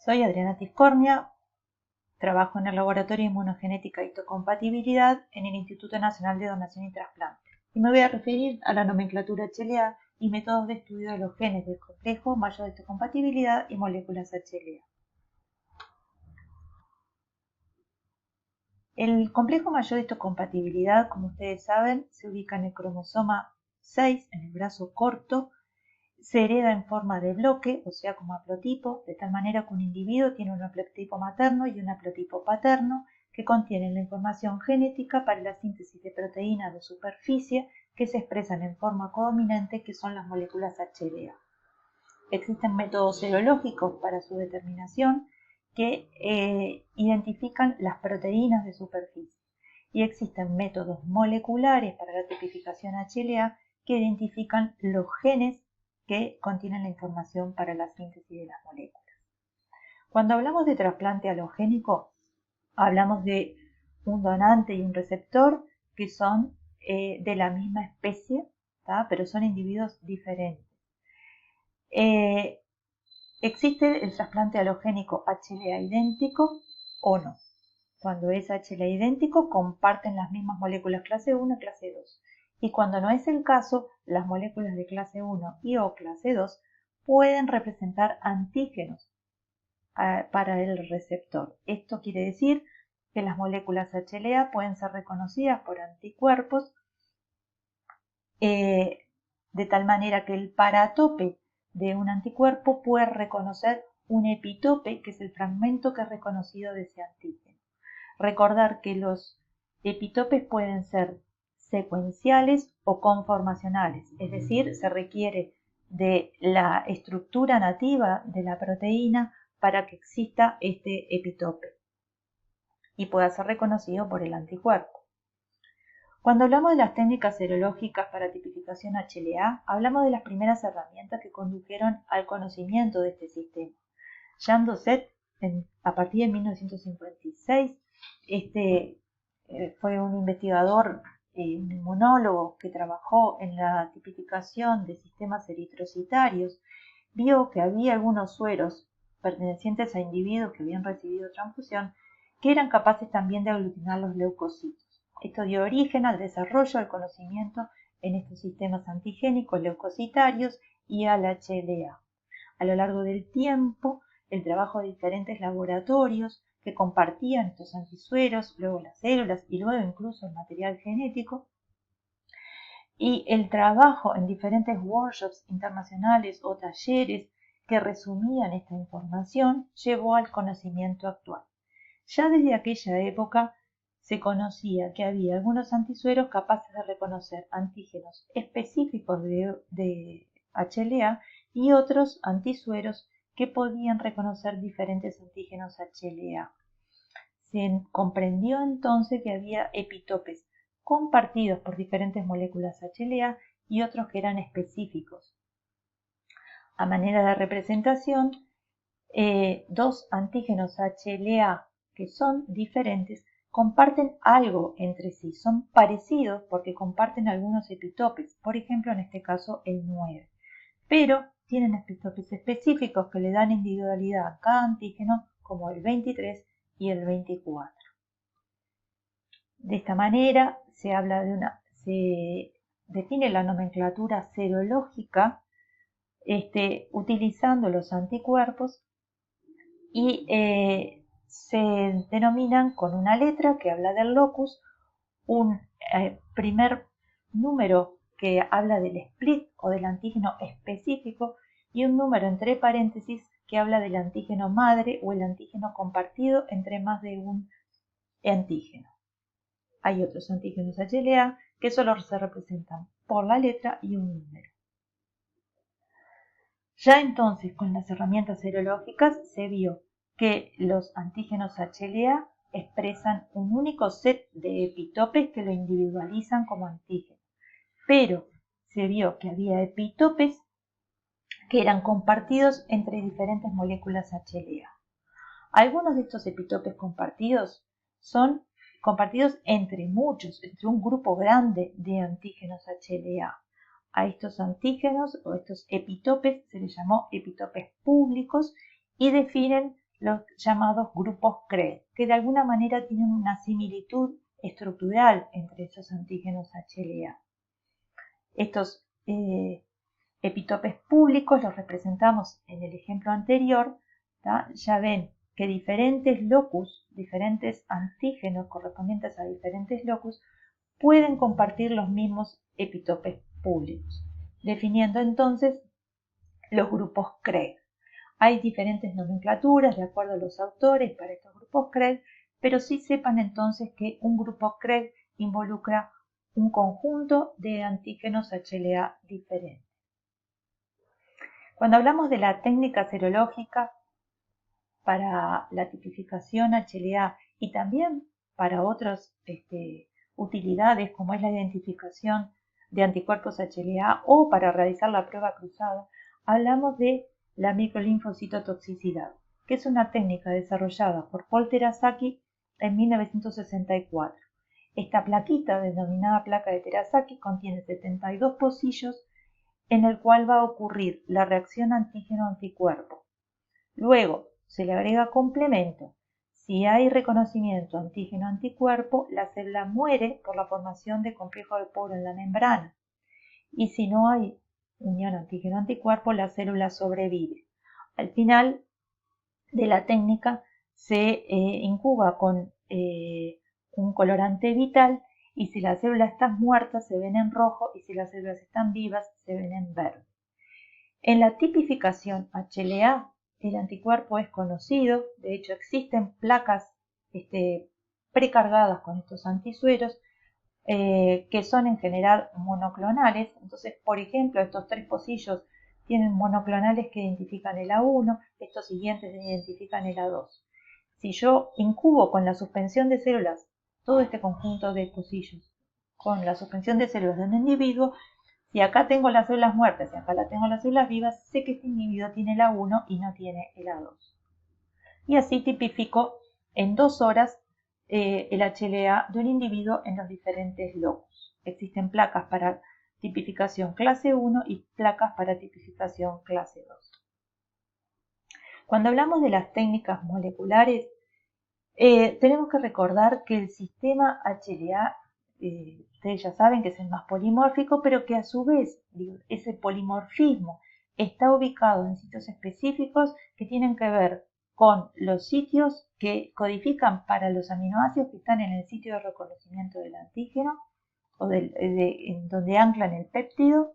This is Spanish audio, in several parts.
Soy Adriana Tiscornia, trabajo en el Laboratorio de Inmunogenética y Histocompatibilidad en el Instituto Nacional de Donación y Trasplante. Y me voy a referir a la nomenclatura HLA y métodos de estudio de los genes del complejo mayor de histocompatibilidad y moléculas HLA. El complejo mayor de histocompatibilidad, como ustedes saben, se ubica en el cromosoma 6, en el brazo corto. Se hereda en forma de bloque, o sea, como haplotipo, de tal manera que un individuo tiene un haplotipo materno y un haplotipo paterno que contienen la información genética para la síntesis de proteínas de superficie que se expresan en forma codominante, que son las moléculas HLA. Existen métodos serológicos para su determinación que identifican las proteínas de superficie y existen métodos moleculares para la tipificación HLA que identifican los genes que contienen la información para la síntesis de las moléculas. Cuando hablamos de trasplante halogénico, hablamos de un donante y un receptor que son de la misma especie, pero son individuos diferentes. ¿Existe el trasplante halogénico HLA idéntico o no? Cuando es HLA idéntico, comparten las mismas moléculas clase 1 y clase 2. Y cuando no es el caso, las moléculas de clase 1 y o clase 2 pueden representar antígenos para el receptor. Esto quiere decir que las moléculas HLA pueden ser reconocidas por anticuerpos de tal manera que el paratope de un anticuerpo puede reconocer un epitope, que es el fragmento que es reconocido de ese antígeno. Recordar que los epitopes pueden ser secuenciales o conformacionales, es decir, se requiere de la estructura nativa de la proteína para que exista este epitope y pueda ser reconocido por el anticuerpo. Cuando hablamos de las técnicas serológicas para tipificación HLA, hablamos de las primeras herramientas que condujeron al conocimiento de este sistema. Jean Dosset, a partir de 1956, fue un investigador, un inmunólogo que trabajó en la tipificación de sistemas eritrocitarios, vio que había algunos sueros pertenecientes a individuos que habían recibido transfusión que eran capaces también de aglutinar los leucocitos. Esto dio origen al desarrollo del conocimiento en estos sistemas antigénicos leucocitarios y al HLA. A lo largo del tiempo, el trabajo de diferentes laboratorios que compartían estos antisueros, luego las células y luego incluso el material genético, y el trabajo en diferentes workshops internacionales o talleres que resumían esta información llevó al conocimiento actual. Ya desde aquella época se conocía que había algunos antisueros capaces de reconocer antígenos específicos de HLA y otros antisueros que podían reconocer diferentes antígenos HLA. Se comprendió entonces que había epitopes compartidos por diferentes moléculas HLA y otros que eran específicos. A manera de representación, dos antígenos HLA que son diferentes comparten algo entre sí, son parecidos porque comparten algunos epitopes, por ejemplo en este caso el 9, pero tienen epitopes específicos que le dan individualidad a cada antígeno, como el 23 y el 24. De esta manera se define la nomenclatura serológica utilizando los anticuerpos y se denominan con una letra que habla del locus, un primer número que habla del split o del antígeno específico y un número entre paréntesis que habla del antígeno madre o el antígeno compartido entre más de un antígeno. Hay otros antígenos HLA que solo se representan por la letra y un número. Ya entonces con las herramientas serológicas se vio que los antígenos HLA expresan un único set de epitopes que lo individualizan como antígeno, pero se vio que había epitopes que eran compartidos entre diferentes moléculas HLA. Algunos de estos epitopes compartidos son compartidos entre muchos, entre un grupo grande de antígenos HLA. A estos antígenos o estos epitopes se les llamó epitopes públicos y definen los llamados grupos CREG, que de alguna manera tienen una similitud estructural entre esos antígenos HLA. Estos epitopes públicos los representamos en el ejemplo anterior. Ya ven que diferentes locus, diferentes antígenos correspondientes a diferentes locus, pueden compartir los mismos epitopes públicos, definiendo entonces los grupos CREG. Hay diferentes nomenclaturas de acuerdo a los autores para estos grupos CREG, pero sí sepan entonces que un grupo CREG involucra un conjunto de antígenos HLA diferentes. Cuando hablamos de la técnica serológica para la tipificación HLA y también para otras utilidades como es la identificación de anticuerpos HLA o para realizar la prueba cruzada, hablamos de la microlinfocitotoxicidad, que es una técnica desarrollada por Paul Terasaki en 1964. Esta plaquita, denominada placa de Terasaki, contiene 72 pocillos en el cual va a ocurrir la reacción antígeno-anticuerpo. Luego se le agrega complemento. Si hay reconocimiento antígeno-anticuerpo, la célula muere por la formación de complejo de poro en la membrana. Y si no hay unión antígeno-anticuerpo, la célula sobrevive. Al final de la técnica se incuba con un colorante vital y si las células están muertas se ven en rojo y si las células están vivas se ven en verde. En la tipificación HLA el anticuerpo es conocido, de hecho existen placas precargadas con estos antisueros que son en general monoclonales. Entonces, por ejemplo, estos 3 pocillos tienen monoclonales que identifican el A1, estos siguientes identifican el A2. Si yo incubo con la suspensión de células todo este conjunto de pocillos, con la suspensión de células de un individuo, si acá tengo las células muertas y acá tengo las células vivas, sé que este individuo tiene el A1 y no tiene el A2. Y así tipifico en 2 horas el HLA de un individuo en los diferentes locus. Existen placas para tipificación clase 1 y placas para tipificación clase 2. Cuando hablamos de las técnicas moleculares, tenemos que recordar que el sistema HLA, ustedes ya saben que es el más polimórfico, pero que a su vez ese polimorfismo está ubicado en sitios específicos que tienen que ver con los sitios que codifican para los aminoácidos que están en el sitio de reconocimiento del antígeno o en donde anclan el péptido,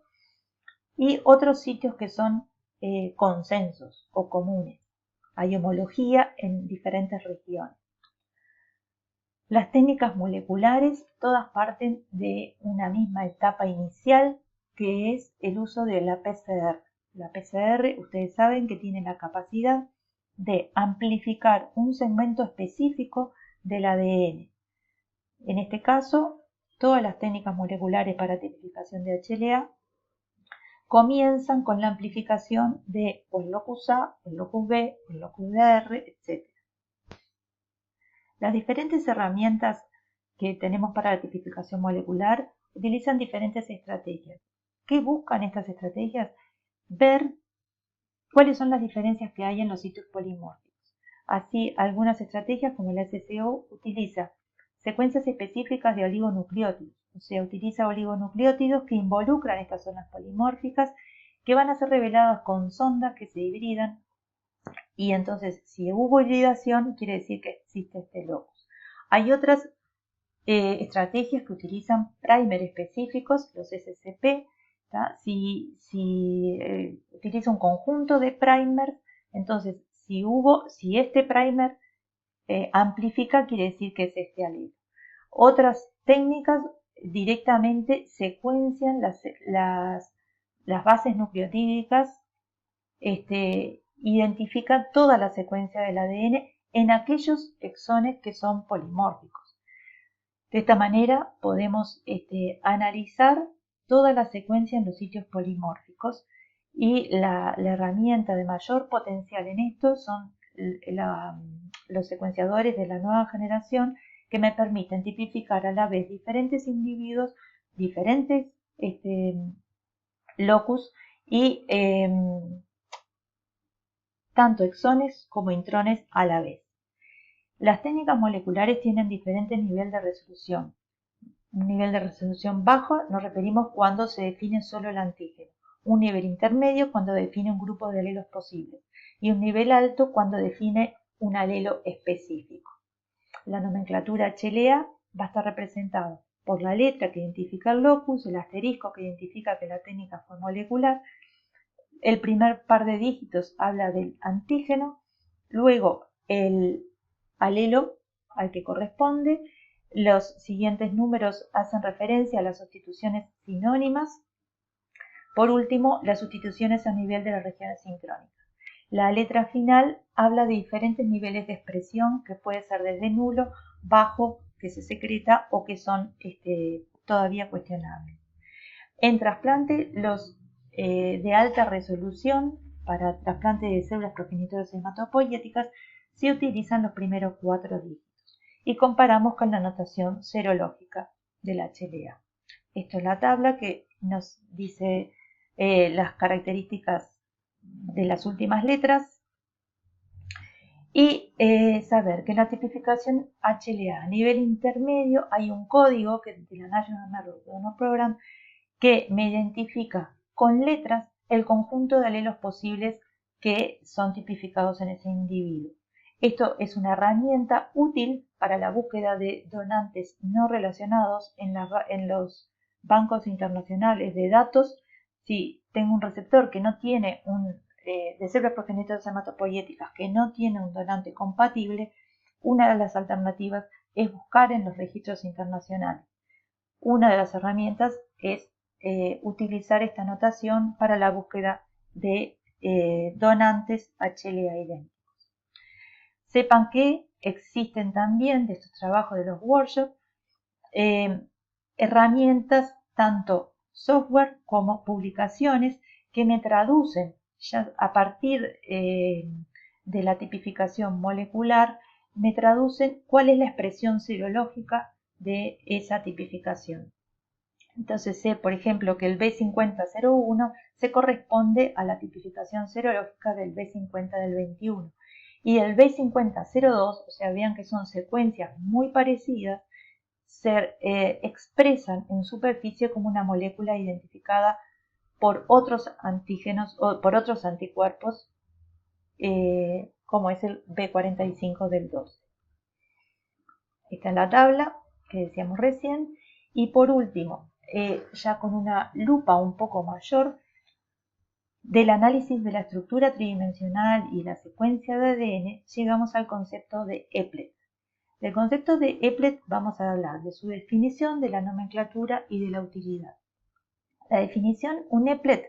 y otros sitios que son consensos o comunes. Hay homología en diferentes regiones. Las técnicas moleculares todas parten de una misma etapa inicial, que es el uso de la PCR. La PCR, ustedes saben que tiene la capacidad de amplificar un segmento específico del ADN. En este caso, todas las técnicas moleculares para tipificación de HLA comienzan con la amplificación de el locus A, el locus B, el locus DR, etc. Las diferentes herramientas que tenemos para la tipificación molecular utilizan diferentes estrategias. ¿Qué buscan estas estrategias? Ver cuáles son las diferencias que hay en los sitios polimórficos. Así, algunas estrategias como el SCO utiliza secuencias específicas de oligonucleótidos, o sea, utiliza oligonucleótidos que involucran estas zonas polimórficas que van a ser reveladas con sondas que se hibridan, y entonces si hubo hibridación quiere decir que existe este locus. Hay otras estrategias que utilizan primer específicos, los SCP. Si utiliza un conjunto de primers, entonces si este primer amplifica, quiere decir que es este alelo. Otras técnicas directamente secuencian las bases nucleotídicas, identifican toda la secuencia del ADN en aquellos exones que son polimórficos. De esta manera podemos analizar toda la secuencia en los sitios polimórficos, y la herramienta de mayor potencial en esto son los secuenciadores de la nueva generación, que me permiten tipificar a la vez diferentes individuos, diferentes locus, y tanto exones como intrones a la vez. Las técnicas moleculares tienen diferentes niveles de resolución. Un nivel de resolución bajo nos referimos cuando se define solo el antígeno, un nivel intermedio cuando define un grupo de alelos posibles y un nivel alto cuando define un alelo específico. La nomenclatura HLA va a estar representada por la letra que identifica el locus, el asterisco que identifica que la técnica fue molecular, el primer par de dígitos habla del antígeno, luego el alelo al que corresponde, los siguientes números hacen referencia a las sustituciones sinónimas, por último las sustituciones a nivel de las regiones sincrónicas. La letra final habla de diferentes niveles de expresión que puede ser desde nulo, bajo, que se secreta o que son todavía cuestionables. En trasplante, los de alta resolución para trasplante de células progenitoras hematopoyéticas se utilizan los primeros 4 dígitos y comparamos con la notación serológica del HLA. Esto es la tabla que nos dice las características de las últimas letras y saber que en la tipificación HLA a nivel intermedio hay un código que de la National Marrow Program que me identifica con letras el conjunto de alelos posibles que son tipificados en ese individuo. Esto es una herramienta útil para la búsqueda de donantes no relacionados en los bancos internacionales de datos. Si tengo un receptor que no tiene de células progenitoras hematopoyéticas que no tiene un donante compatible, una de las alternativas es buscar en los registros internacionales. Una de las herramientas es utilizar esta notación para la búsqueda de donantes HLA idénticos. Sepan que existen también de estos trabajos de los workshops herramientas, tanto software como publicaciones, que me traducen ya a partir de la tipificación molecular, me traducen cuál es la expresión serológica de esa tipificación. Entonces sé, por ejemplo, que el B5001 se corresponde a la tipificación serológica del B50 del 21 y el B5002, o sea, vean que son secuencias muy parecidas, se expresan en superficie como una molécula identificada por otros antígenos o por otros anticuerpos, como es el B45 del 12. Esta es la tabla que decíamos recién. Y por último, ya con una lupa un poco mayor, del análisis de la estructura tridimensional y la secuencia de ADN, llegamos al concepto de EPLET. Del concepto de EPLET vamos a hablar de su definición, de la nomenclatura y de la utilidad. La definición, un EPLET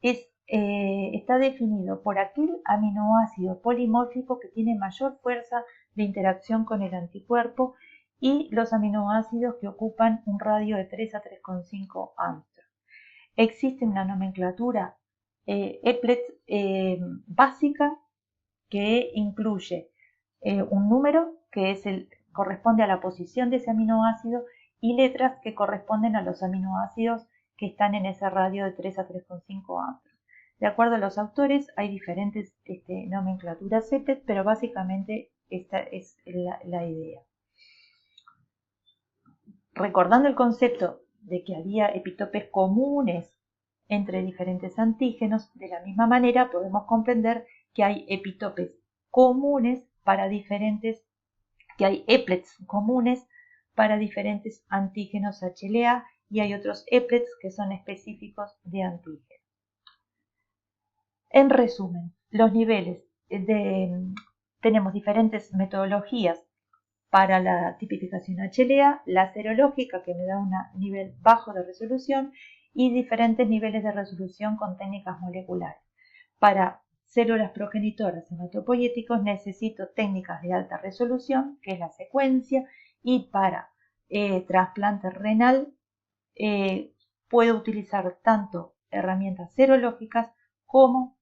está definido por aquel aminoácido polimórfico que tiene mayor fuerza de interacción con el anticuerpo y los aminoácidos que ocupan un radio de 3 a 3,5 Angstrom. Existe una nomenclatura EPLET básica que incluye un número que corresponde a la posición de ese aminoácido y letras que corresponden a los aminoácidos que están en ese radio de 3 a 3,5 Angstrom. De acuerdo a los autores hay diferentes nomenclaturas EPLET, pero básicamente esta es la idea. Recordando el concepto de que había epitopes comunes entre diferentes antígenos, de la misma manera podemos comprender que hay epitopes comunes para que hay EPLETs comunes para diferentes antígenos HLA y hay otros EPLETs que son específicos de antígenos. En resumen, los niveles tenemos diferentes metodologías para la tipificación HLA, la serológica que me da un nivel bajo de resolución y diferentes niveles de resolución con técnicas moleculares. Para células progenitoras hematopoyéticos necesito técnicas de alta resolución, que es la secuencia, y para trasplante renal puedo utilizar tanto herramientas serológicas como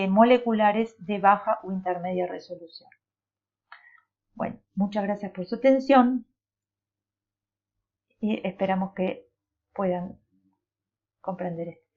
moleculares de baja o intermedia resolución. Bueno, muchas gracias por su atención y esperamos que puedan comprender esto.